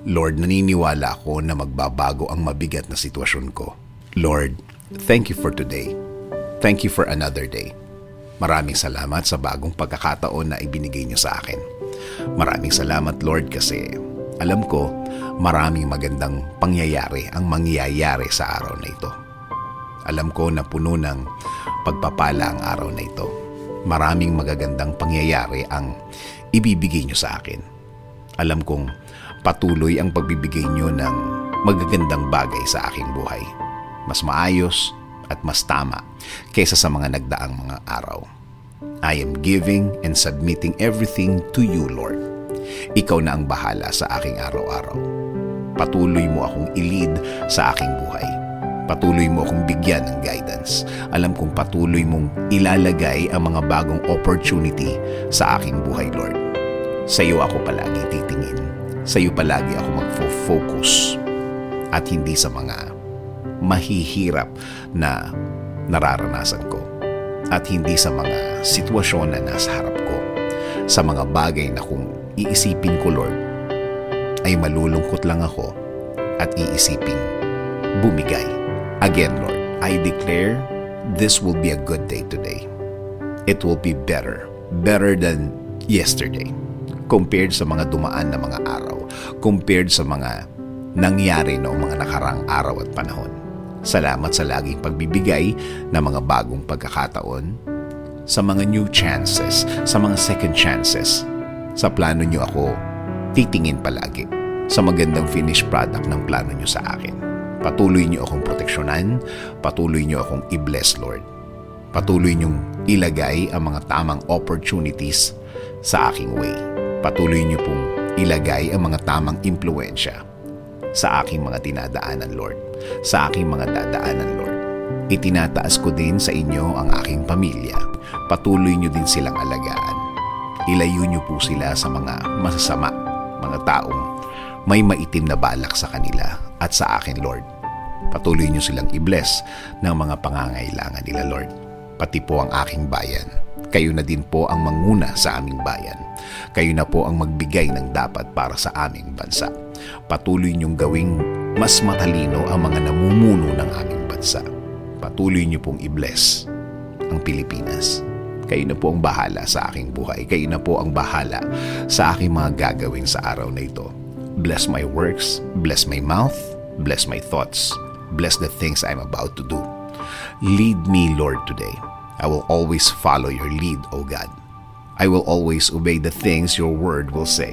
Lord, naniniwala ako na magbabago ang mabigat na sitwasyon ko. Lord, thank you for today. Thank you for another day. Maraming salamat sa bagong pagkakataon na ibinigay niyo sa akin. Maraming salamat, Lord, kasi alam ko maraming magandang pangyayari ang mangyayari sa araw na ito. Alam ko na puno ng pagpapala ang araw na ito. Maraming magagandang pangyayari ang ibibigay niyo sa akin. Alam kong patuloy ang pagbibigay niyo ng magagandang bagay sa aking buhay. Mas maayos at mas tama kaysa sa mga nagdaang mga araw. I am giving and submitting everything to you, Lord. Ikaw na ang bahala sa aking araw-araw. Patuloy mo akong i-lead sa aking buhay. Patuloy mo akong bigyan ng guidance. Alam kong patuloy mong ilalagay ang mga bagong opportunity sa aking buhay, Lord. Sa iyo ako palagi titingin. Sa iyo palagi ako magfo-focus. At hindi sa mga mahihirap na nararanasan ko. At hindi sa mga sitwasyon na nasa harap ko. Sa mga bagay na kung iisipin ko, Lord, ay malulungkot lang ako at iisipin bumigay. Again, Lord, I declare this will be a good day today. It will be better than yesterday. Compared sa mga dumaan na mga araw, compared sa mga nangyari noong mga nakarang araw at panahon. Salamat sa laging pagbibigay ng mga bagong pagkakataon, sa mga new chances, sa mga second chances. Sa plano niyo ako titingin palagi, sa magandang finished product ng plano niyo sa akin. Patuloy niyo akong proteksyonan, patuloy niyo akong i-bless, Lord. Patuloy niyong ilagay ang mga tamang opportunities sa aking way. Patuloy niyo pong ilagay ang mga tamang impluensya sa aking mga dinadaanan, Lord. Sa aking mga dadaanan, Lord. Itinataas ko din sa inyo ang aking pamilya. Patuloy niyo din silang alagaan. Ilayo niyo po sila sa mga masasama, mga taong may maitim na balak sa kanila at sa akin, Lord. Patuloy niyo silang i-bless ng mga pangangailangan nila, Lord. Pati po ang aking bayan. Kayo na din po ang manguna sa aming bayan. Kayo na po ang magbigay ng dapat para sa aming bansa. Patuloy niyong gawing mas matalino ang mga namumuno ng aming bansa. Patuloy niyo pong i-bless ang Pilipinas. Kayo na po ang bahala sa aking buhay. Kayo na po ang bahala sa aking mga gagawin sa araw na ito. Bless my works, bless my mouth, bless my thoughts, bless the things I'm about to do. Lead me, Lord, today. I will always follow your lead, O God. I will always obey the things your word will say.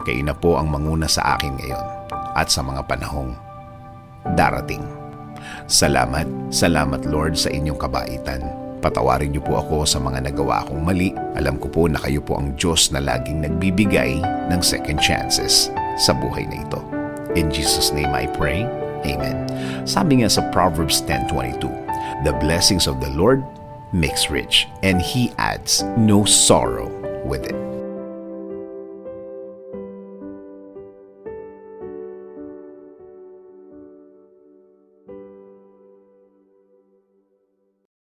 Kayo na po ang manguna sa akin ngayon at sa mga panahong darating. Salamat, salamat Lord sa inyong kabaitan. Patawarin niyo po ako sa mga nagawa kong mali. Alam ko po na kayo po ang Diyos na laging nagbibigay ng second chances sa buhay na ito. In Jesus' name I pray. Amen. Sabi nga sa Proverbs 10:22, the blessings of the Lord makes rich, and He adds no sorrow with it.